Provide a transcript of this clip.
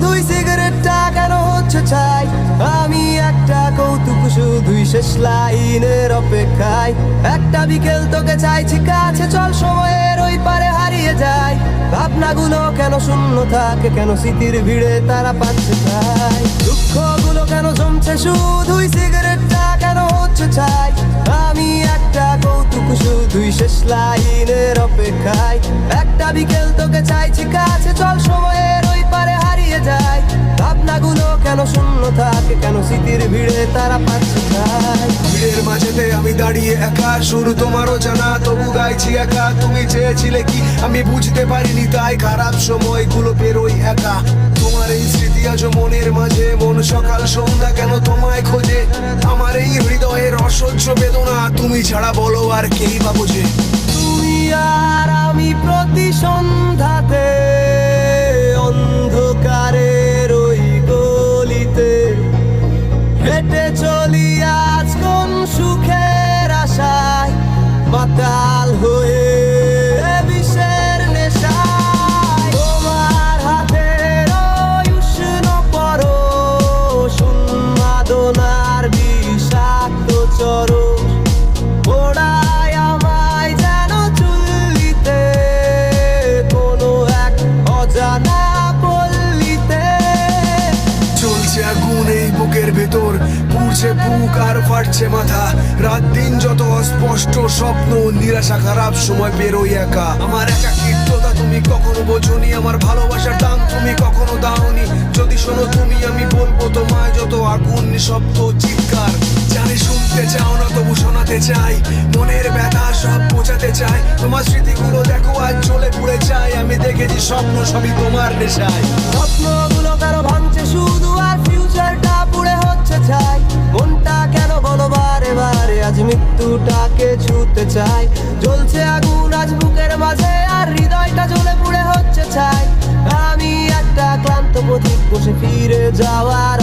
শুধুই সিগারেটটা কেন হচ্ছে চাই, আমি একটা কৌতুক শুধুই শেষ লাইনের অপেক্ষায়। একটা বিকেল তোকে চাইছি কাছে, চল সময়ের ওই পারে হারিয়ে যায়। ভাবনাগুলো কেন শূন্য থাকে, কেন স্মৃতির ভিড়ে তারা পাচ্ছে চাই। দুঃখগুলো কেন জমছে শুধুই সিগারেটটা কেন হচ্ছে চাই, আমি একটা কৌতুক শুধুই শেষ লাইনের অপেক্ষায়। একটা বিকেল তোকে চাইছি কাছে, চল সময়ের ওই পারে হারিয়ে যায়। ভাবনাগুলো কেন শূন্য থাকে, কেন স্মৃতির ভিড়ে তারা পাচ্ছে চাই। ভিড়ের মাঝেতে আমি দাঁড়িয়ে একা, শুরু তোমারও জানা তবু গাইছি একা। তুমি চেয়েছিলে কি আমি বুঝতে পারিনি, তাই খারাপ সময়গুলো পেরোই একা। তোমার এই স্মৃতি আজ মনের মাঝে, মন সকাল সন্ধ্যা কেন তোমায় খোঁজে। আমার এই হৃদয়ের অসহ্য বেদনা, তুমি ছাড়া বলো আর কেই বা বোঝে। তুমি আর আমি প্রতি সন্ধ্যাতে অন্ধকারের ওই গলিতে হেঁটে চলি আজ কোন সুখের আশায়, মাতাল হয়ে বিষের নেশায়। তোমার হাতের ওই উষ্ণ পরশ, উন্মাদনার বিষাক্ত চরণ ওড়ায় আমায় যেন চুল্লিতে, কোনো এক অজানা পল্লীতে। চলছে আগুন এই বুকের ভেতর, পুড়ছে বুক আর ফাটছে মাথা। রাত দিন যত অস্পষ্ট স্বপ্ন, নিরাশা খারাপ সময় বেরোই একা। আমার একাকিত্বতা তুমি কখনো বোঝনি, আমার ভালোবাসার দাম তুমি কখনো দাওনি। যদি শোনো তুমি আমি বলবো তোমায় যত আগুন নিঃশব্দ চিৎকার। জানি শুনতে চাও না তবু শোনাতে চাই, মনের ব্যথা সব বোঝাতে চাই। তোমার স্মৃতিগুলো দেখো আজ জ্বলে পুড়ে চাই, আমি দেখেছি স্বপ্ন সবই তোমার নেশায়। স্বপ্নগুলো কেন ভাঙছে শুধু আর ফিউচারটা পুড়ে হচ্ছে চাই। মনটা কেন বলো বারে বারে আজ মৃত্যুটাকে ছুঁতে চাই। জ্বলছে আগুন আজ বুকের মাঝে আর হৃদয়টা জ্বলে পুড়ে হচ্ছে চাই। আমি একটা ক্লান্ত পথিক বসে ফিরে যাওয়ার